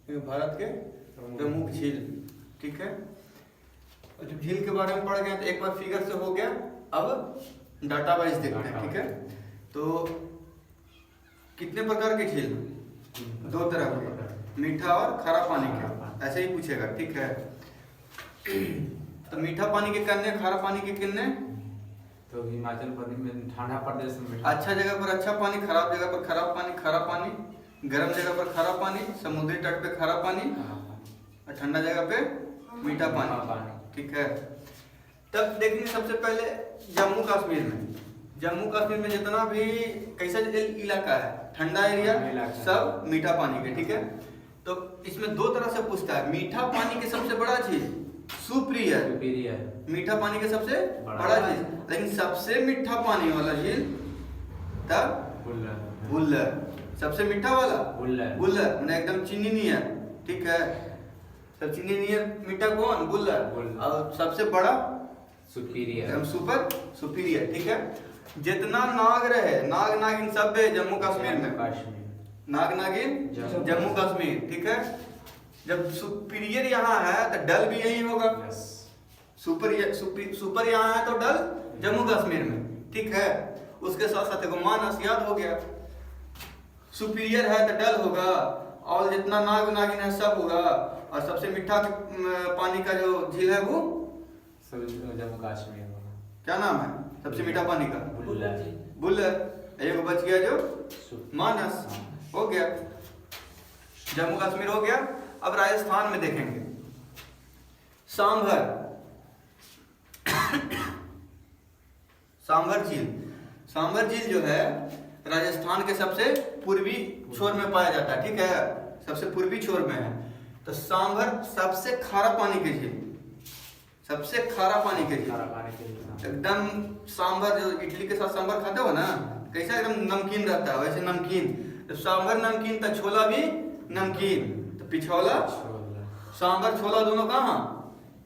भारत के प्रमुख झील। ठीक है, और जब झील के बारे में पढ़ गए तो एक बार फिगर से हो गया, अब डाटा वाइज देखते हैं। ठीक है, तो कितने प्रकार के झील? दो तरह के, मीठा और खारा पानी के, ऐसे ही पूछेगा। ठीक है, तो मीठा पानी के कितने, खारा पानी के कितने? तो हिमाचल प्रदेश में, ठंडा प्रदेश में अच्छा जगह पर अच्छा पानी, खराब जगह पर खराब पानी, खारा पानी, गर्म जगह पर खारा पानी, समुद्री तट पे खारा पानी, और ठंडा जगह पे मीठा पानी। ठीक है, तब देखेंगे सबसे पहले जम्मू कश्मीर में। जम्मू कश्मीर में जितना भी कैसा इलाका है, ठंडा एरिया, सब मीठा पानी के। ठीक है, तो इसमें दो तरह से पूछता है। मीठा पानी के सबसे बड़ा झील सुपीरियर, मीठा पानी के सबसे बड़ा झील, लेकिन सबसे मीठा पानी वाला झील तब बुल्लर। सबसे मीठा वाला बुल्लर, मैंने एकदम चीनी नहीं है। ठीक है, सब चीनी नहीं है, मीठा कौन? बुल्लर। और सबसे बड़ा सुपीरियर, सुपीरियर। ठीक है, जितना नाग रहे, नाग नागिन सब है जम्मू कश्मीर में, नाग नागिन जम्मू कश्मीर। ठीक है, जब सुपीरियर यहाँ है तो डल भी यही होगा। सुपर यहाँ है तो डल जम्मू कश्मीर में। ठीक है, उसके साथ साथ एगो मानस याद हो गया। सुपीरियर है तो डल होगा, और जितना नाग नागिन है सब होगा। और सबसे मीठा पानी का जो झील है वो जम्मू कश्मीर में, क्या नाम है सबसे मीठा पानी का? बुल्लर। एक बच गया जो मानस, हो गया। जम्मू कश्मीर हो गया। अब राजस्थान में देखेंगे सांभर, सांभर झील। सांभर झील जो है राजस्थान के सबसे पूर्वी छोर में पाया जाता है। ठीक है, सबसे पूर्वी छोर में है। तो सांभर सबसे खारा पानी के झील, सबसे खारा पानी के झील। एकदम सांभर, जो इडली के साथ सांभर खाते हो ना, कैसा एकदम नमकीन रहता है, वैसे नमकीन। तो सांभर नमकीन तो छोला भी नमकीन। तो पिछौला, सांभर, छोला दोनों कहाँ?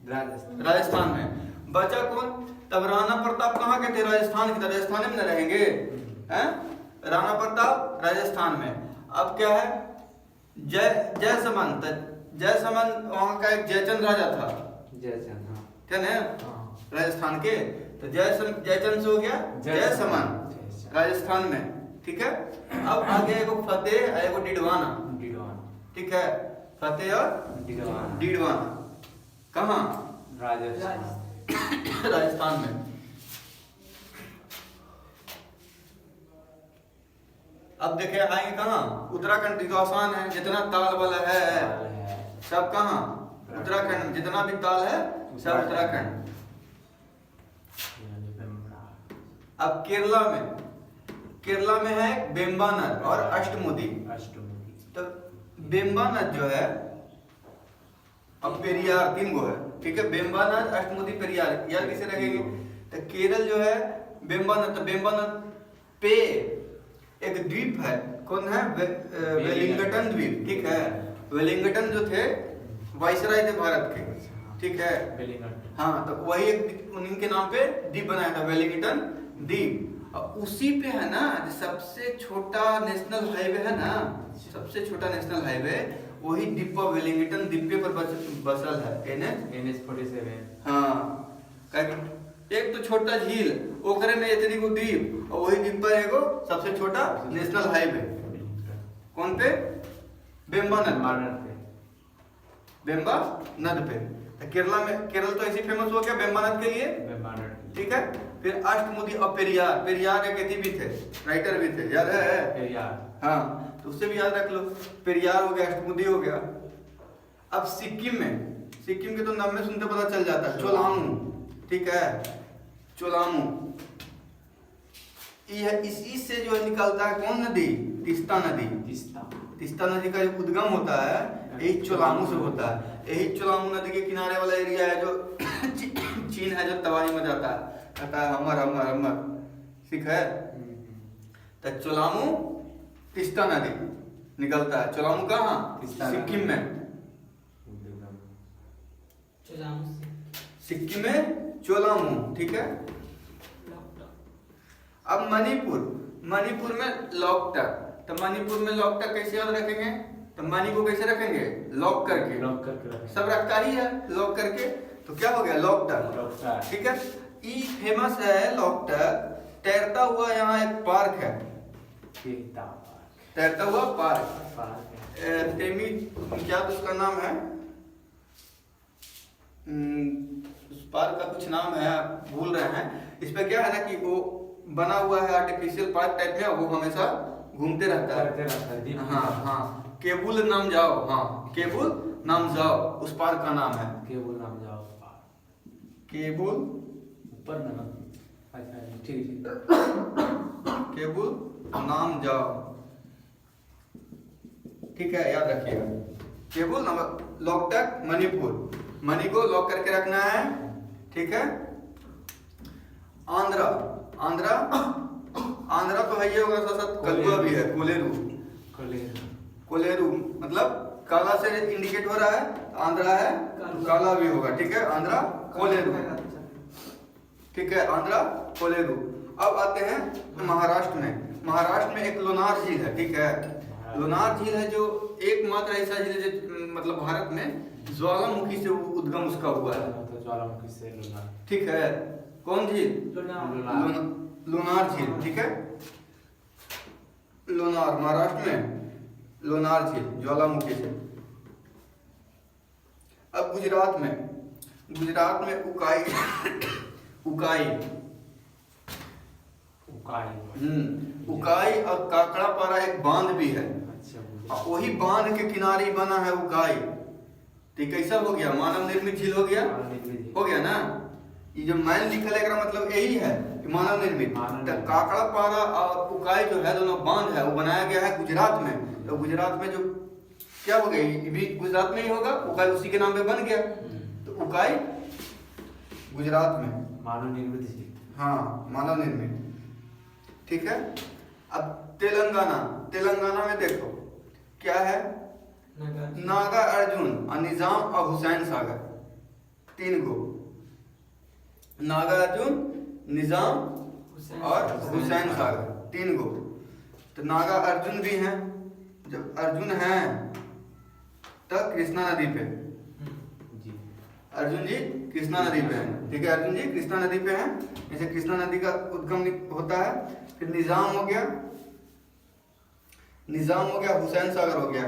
राजस्थान में। बचा कौन? तब राणा प्रताप कहाँ के थे? राजस्थान के। राजस्थान में न रहेंगे हैं? राणा प्रताप राजस्थान में। अब क्या है? जयसमंत, जयसमंत वहाँ का एक जयचंद राजा था। क्या ना राजस्थान के? तो जयचंद से हो गया जयसमंत राजस्थान में। ठीक है, अब आगे एगो फतेह, एगो डिडवाना। ठीक है, फतेह और डिडवाना कहाँ? राजस्थान में। अब देखे आएंगे कहाँ? उत्तराखंड। तो आसान है, जितना ताल वाला है सब कहाँ? उत्तराखंड में। जितना भी ताल है सब उत्तराखंड। अब केरला में, केरला में है बेम्बानद और अष्टमुदी। तो बेम्बानद जो है, अब पेरियार, तीन गो है। ठीक है, बेम्बानद, अष्टमुदी, पेरियार, यार किसे रखेंगे? तो केरल जो है बेम्बानद। तो बेम्बानद पे एक द्वीप है, कौन है? वेलिंगटन द्वीप। ठीक है, वेलिंगटन जो थे वाइसराय थे भारत के। ठीक है, हाँ, तो वही एक उन्हीं के नाम पे द्वीप बनाया था, वेलिंगटन द्वीप। और उसी पे है ना सबसे छोटा नेशनल हाईवे है ना, सबसे छोटा नेशनल हाईवे वही द्वीप वेलिंगटन द्वीप पर बसल है। NH-47। हाँ, एक तो छोटा झील, ओकरे में इतनी को द्वीप, और वही द्वीप पर एगो सबसे छोटा नेशनल हाईवे। कौन पे? बेम्बानद पे। तो केरला में, केरल तो ऐसी फेमस हो गया बेम्बानद के लिए। ठीक है, फिर अष्टमुदी और पेरियार। पेरियार एक भी थे, राइटर भी थे, याद है? पेरियार, हाँ, तो उससे भी याद रख लो। पेरियार हो गया, अष्टमुदी हो गया। अब सिक्किम में, सिक्किम के तो नाम में सुनते पता चल जाता है, चोलामू। ठीक है, चोलामू ये इसी से जो निकलता है कौन नदी? तीस्ता नदी। तीस्ता नदी का जो उद्गम होता है यही चोलामू से होता है। यही चोलामू नदी के किनारे वाला एरिया है जो चीन है, जो तबाही में जाता है, कहता है हमर हमर हमर। ठीक है, तो चोलामू तीस्ता नदी निकलता है। चोलामू कहाँ? सिक्किम में। सिक्किम में चोलामू। ठीक है, अब मणिपुर, मणिपुर में लोकटक। तो मणिपुर में लोकटक कैसे याद रखेंगे? तो मनी को कैसे रखेंगे? लॉक करके। लॉक करके रखें। सब रखता ही है लॉक करके, तो क्या हो गया? लॉकटक। लॉकटक। ठीक है, ई फेमस है लॉकटक। तैरता हुआ यहाँ एक पार्क है, तैरता हुआ पार्क। टेमी क्या तो उसका नाम है, उस पार्क का कुछ नाम है, भूल रहे हैं। इस पे क्या है ना कि वो बना हुआ है आर्टिफिशियल पार्क टाइप में, वो हमेशा घूमते रहता है। हाँ हाँ, केबुल नाम जाओ, हाँ केबुल नाम जाओ उस पार्क का नाम है। केबुल नाम जाओ, केबुल ऊपर ना, अच्छा ठीक है, केबुल नाम जाओ, ठीक है, याद रखिएगा। केबुल नाम, लॉकटक मणिपुर, मनी को लॉक करके रखना है, ठीक है। आंध्रा, आंध्रा, आंध्रा तो है, ये होगा साथ साथ कलुआ भी है, कोलेरू। कोलेरू मतलब काला से इंडिकेट हो रहा है, आंध्रा है, काला भी होगा, ठीक है। आंध्रा कोलेरू, ठीक है, आंध्रा कोलेरू। अब आते हैं महाराष्ट्र में। महाराष्ट्र में एक लोनार झील है, ठीक है। लोनार झील है जो एकमात्र ऐसा झील है जो मतलब भारत में ज्वालामुखी से उद्गम उसका हुआ है, ज्वालामुखी से लोनार, ठीक है। कौन झील? लोनार झील, ठीक है। लोनार, महाराष्ट्र में लोनार झील ज्वालामुखी से। अब गुजरात में, गुजरात में उकाई, उकाई, उकाई और काकड़ापारा एक बांध भी है। अच्छा, वही बांध के किनारे बना है उकाई। तो कैसा हो गया? मानव निर्मित झील हो गया, हो गया ना। ये जो मैन लिखल है एकरा मतलब यही है कि मानव निर्मित। तो काकड़ापारा और उकाई जो है दोनों बांध है, वो बनाया गया है गुजरात में। तो गुजरात में जो क्या हो गया, ये भी गुजरात में ही होगा, उकाई उसी के नाम पे बन गया। तो उकाई गुजरात में मानव निर्मित झील, हाँ मानव निर्मित, ठीक है। अब तेलंगाना, तेलंगाना में देखो क्या है, नागा अर्जुन और निजाम और हुसैन सागर, तीन गो, नागा अर्जुन, निजाम और हुसैन सागर, तीन गो। तो नागा अर्जुन भी हैं, जब अर्जुन हैं तो कृष्णा नदी पे, अर्जुन जी कृष्णा नदी पे हैं, ठीक है। अर्जुन जी कृष्णा नदी पे हैं, जैसे कृष्णा नदी का उद्गम होता है। फिर निजाम हो गया, निजाम हो गया, हुसैन सागर हो गया।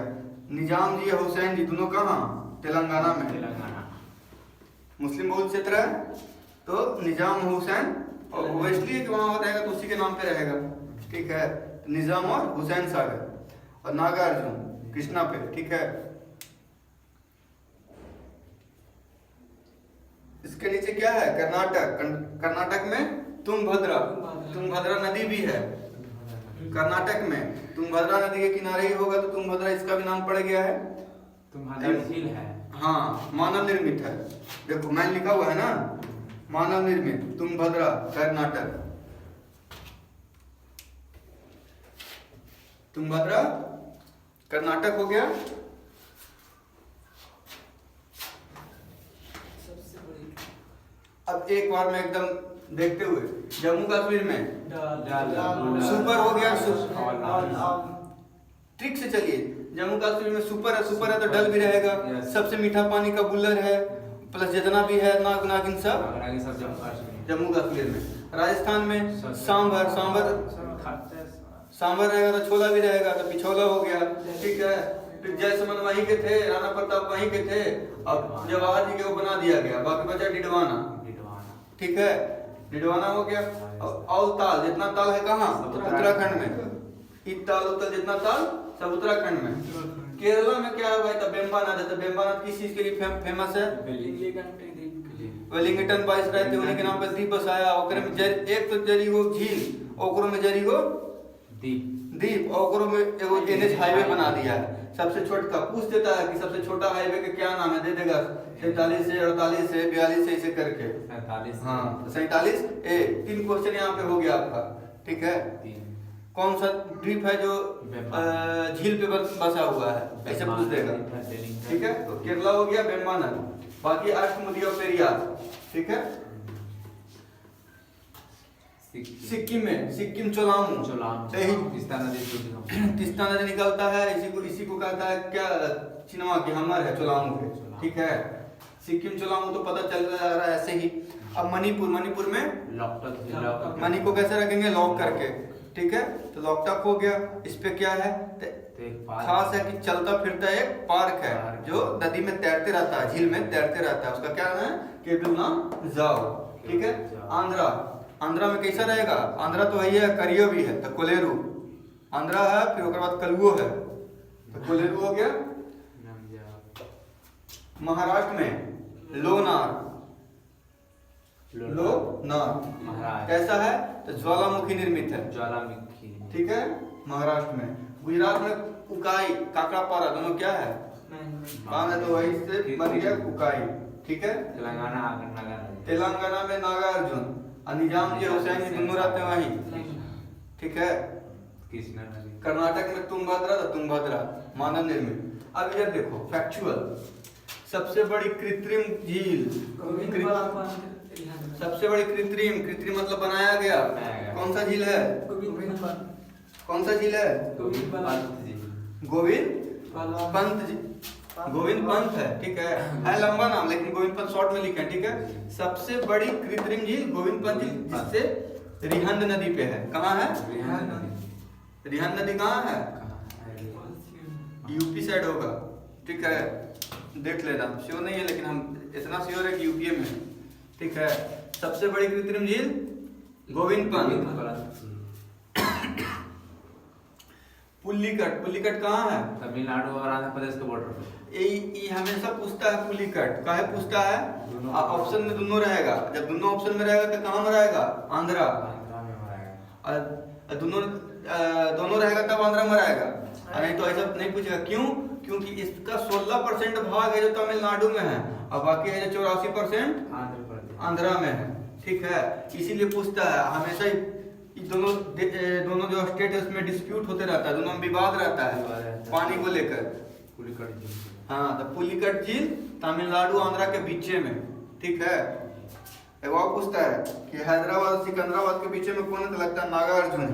निजाम जी और हुसैन जी दोनों कहाँ? तेलंगाना में। तेलंगाना मुस्लिम बहुल क्षेत्र है, तो निजाम हुसैन, और वो इसलिए कि वहाँ रहेगा तो उसी के नाम पे रहेगा, ठीक है। तो निजाम और हुसैन सागर और नागा अर्जुन कृष्णा पे, ठीक है। इसके नीचे क्या है? कर्नाटक, कर्नाटक में तुंगभद्रा, तुंगभद्रा नदी भी है कर्नाटक में। तुंगभद्रा नदी के किनारे ही होगा तो तुंगभद्रा इसका भी नाम पड़ गया है। तुम्हारा झील है, हाँ मानव निर्मित है, देखो मैंने लिखा हुआ है ना, मानव निर्मित तुंगभद्रा कर्नाटक। तुंगभद्रा कर्नाटक हो गया। अब एक बार में एकदम देखते हुए, जम्मू कश्मीर में सुपर हो गया, ट्रिक से चलिए। जम्मू कश्मीर में सुपर है तो डल भी रहेगा, सबसे मीठा पानी का बुल्लर है, प्लस जितना भी है नाग नागिन सब जम्मू कश्मीर में। राजस्थान में सांभर, सांभर रहेगा तो छोला भी रहेगा, तो पिछोला हो गया, ठीक है। फिर जयसमन वहीं के थे, राणा प्रताप वहीं के थे, अब जवाहर जी के वो बना दिया गया, बाकी बचा डिडवाना, ठीक है, डिडवाना हो गया। और ताल, जितना ताल है कहाँ? उत्तराखंड में। ताल उत्तल जितना ताल सब उत्तराखंड में। केरला में क्या है भाई? तो बेम्बानाथ है। तो बेम्बानाथ किस चीज के लिए फेमस है? वेलिंगटन बाइस रहते उन्हीं के नाम पर द्वीप बसाया। ओकरे में एक तो जरी वो झील, ओकरो में जरी वो द्वीप, ओकरो में एगो एनएच हाईवे बना दिया है। सबसे छोटा पूछ देता है कि सबसे छोटा हाईवे का क्या नाम है, दे देगा 47 से 48 से 42 से ऐसे करके 47, हाँ 47 ए। 3 क्वेश्चन यहाँ पे हो गया आपका, ठीक है। कौन सा द्वीप है जो झील पे बसा हुआ है, ऐसे पूछ देगा, ठीक है। तो केरला हो गया बेम्बानाथ, बाकी अष्टमुडिया पेरियार, ठीक है। सिक्किम चोलामू तीस्ता नदी निकलता है, इसी को कहता है क्या, चिनवा की हमर है चोलामू पे, ठीक है। सिक्किम चोलामू तो पता चल रहा है ऐसे ही। अब मणिपुर में मणि को कैसे रखेंगे, लॉक करके, ठीक है। तो लॉकटक हो गया। इस पे क्या है, खास है कि चलता फिरता एक पार्क है जो नदी में तैरते रहता है, झील में तैरते रहता है, उसका क्या नाम है, केटुना जाओ, ठीक है। आंध्रा में कैसा रहेगा, आंध्रा तो वही है, करियो भी है, तो कोलेरू आंध्रा है, फिर उसके बाद कलुओ है, तो कोलेरू हो गया। महाराष्ट्र में लोनार कैसा है, तो ज्वालामुखी निर्मित है, ठीक है, महाराष्ट्र में। गुजरात में उकाई काकड़ापारा दोनों क्या है, कहाँ है, तो वही से बन गया उकाई, ठीक है। तेलंगाना में नागार्जुन और निजाम जी हुसैन जी दोनों रहते हैं वहीं, ठीक है। कर्नाटक में तुंगभद्रा मानव निर्मित। अब इधर देखो फैक्चुअल, सबसे बड़ी कृत्रिम झील, सबसे बड़ी कृत्रिम मतलब बनाया गया, कौन सा झील है, कौन सा झील है, गोविंद पंत है, ठीक है लंबा नाम, लेकिन गोविंद पंत शॉर्ट में लिखा है, ठीक है। सबसे बड़ी कृत्रिम झील गोविंद पंत झील, जिससे रिहंद नदी पे है। कहाँ है रिहंद नदी, कहाँ है, यूपी साइड होगा, ठीक है, देख लेना, श्योर नहीं है लेकिन हम इतना श्योर है कि यूपी में, ठीक है। सबसे बड़ी कृत्रिम झील गोविंद पंत। पुल्लिकट कहाँ है, तमिलनाडु और आंध्र प्रदेश के बॉर्डर पे। ये हमेशा पूछता है पुल्लिकट, काहे पूछता है, ऑप्शन में दोनों रहेगा, जब दोनों ऑप्शन में रहेगा तो कहाँ में रहेगा, आंध्रा में, दोनों रहेगा तब आंध्रा में रहेगा, नहीं तो ऐसा नहीं पूछेगा। क्यों, क्योंकि इसका 16% भाग है जो तमिलनाडु में है और बाकी है जो 84% आंध्रा में है, ठीक है। इसीलिए पूछता है हमेशा दोनों जो स्टेट है उसमें डिस्प्यूट होते रहता है, दोनों में विवाद रहता है पानी को लेकर। हाँ, तो पुलिकट झील तमिलनाडु आंध्रा के बीचे में, ठीक है। एक और पूछता है कि हैदराबाद और सिकंदराबाद के बीचे में कौन है, तो लगता है नागार्जुन है।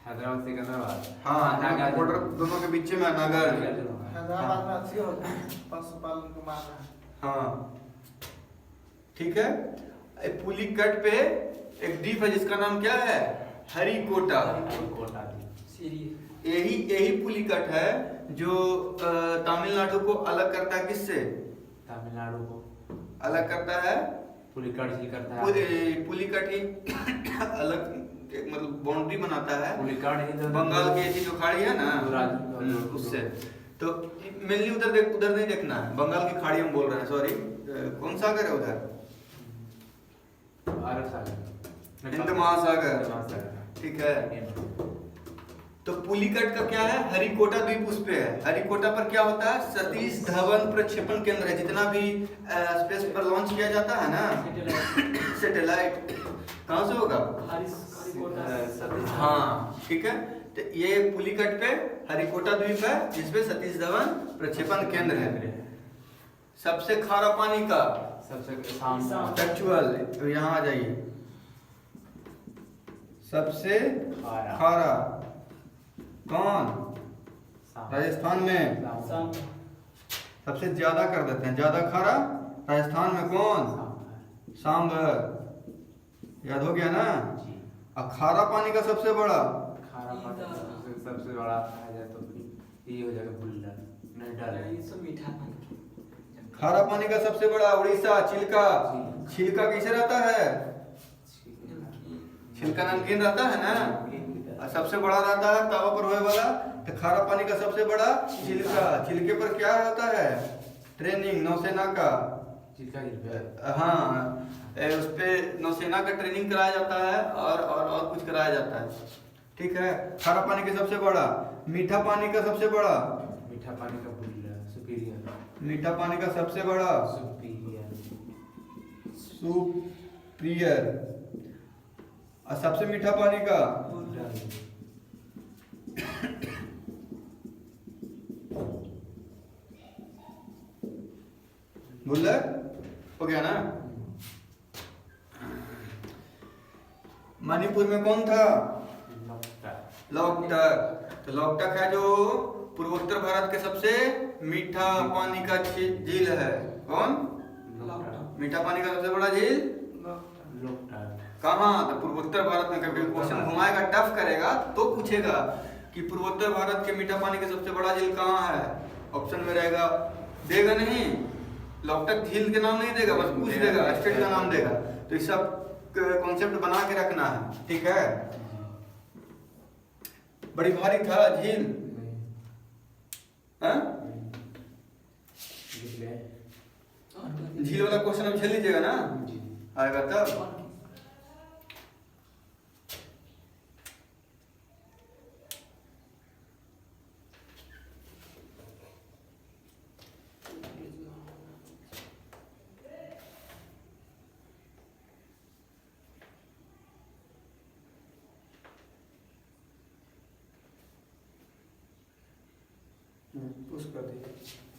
हैदराबाद सिकंदराबाद, हाँ, बॉर्डर दोनों के बीच में नागार्जुन। हैदराबाद में अच्छी होता है पशुपालन को मारना। हाँ, ठीक है। पुलिकट पे एक द्वीप है जिसका नाम क्या है, हरिकोटा। यही पुलिकट है जो तमिलनाडु को अलग करता है, किससे, तमिलनाडु को अलग करता है, पुलिकट झील करता है, पुलिकट ही अलग मतलब बाउंड्री बनाता है पुलिकट बंगाल की जो खाड़ी है ना उससे। तो मेनली उधर नहीं देखना है, बंगाल की खाड़ी हम बोल रहे हैं, सॉरी, कौन सागर है उधर, अरब सागर, हिंद महासागर, ठीक है। तो पुलिकट का क्या है, हरिकोटा द्वीप उस पे है। हरिकोटा पर क्या होता है, सतीश धवन प्रक्षेपण केंद्र है, जितना भी स्पेस पर लॉन्च किया जाता है ना सैटेलाइट, कहाँ से होगा, हाँ, ठीक है। तो ये पुलिकट पे हरिकोटा द्वीप है जिसपे सतीश धवन प्रक्षेपण केंद्र है। सबसे खारा पानी का, सबसे फैक्चुअल, तो यहाँ आ जाइए, सबसे खारा कौन, राजस्थान में, सबसे ज्यादा कर देते हैं, ज्यादा खारा राजस्थान में कौन, सांभर, याद हो गया ना। और खारा पानी का सबसे बड़ा, खारा पानी सबसे बड़ा आ जाए तो ये हो जाएगा बुल्लर, नहीं डाले, मीठा पानी। खारा पानी का सबसे बड़ा उड़ीसा, छिलका। छिलका कैसे रहता है, छिलका नमकीन रहता है ना, और सबसे बड़ा रहता है तवा पर होने वाला। तो खारा पानी का सबसे बड़ा छिलका, छिलके पर क्या होता है, ट्रेनिंग नौसेना का, हाँ, उस पे नौसेना का ट्रेनिंग कराया जाता है और कुछ कराया जाता है, ठीक है। खारा पानी का सबसे बड़ा, मीठा पानी का सबसे बड़ा, मीठा पानी का बुल्लर, सुपीरियर, मीठा पानी का सबसे बड़ा, सुपीरियर, और सबसे मीठा पानी का बुल्लर, हो गया ना। मणिपुर में कौन था? लोकटक। लोकटक। तो लोकटक है जो पूर्वोत्तर भारत के सबसे मीठा पानी का झील है। कौन? लोकटक। मीठा पानी का सबसे बड़ा झील लोकटक। कहाँ? तो पूर्वोत्तर भारत में। कभी क्वेश्चन घुमाएगा, टफ करेगा तो पूछेगा कि पूर्वोत्तर भारत के मीठा पानी के सबसे बड़ा झील कहाँ है। ऑप्शन में रहेगा, देगा नहीं, लोकटक झील के नाम नहीं देगा, बस पूछ देगा, स्टेट का नाम देगा। तो ये सब कॉन्सेप्ट बना के रखना है, ठीक है। बड़ी भारी था झील, हाँ? झील वाला क्वेश्चन अब झेल लीजिएगा ना, आएगा तब। पुश कर दीजिए।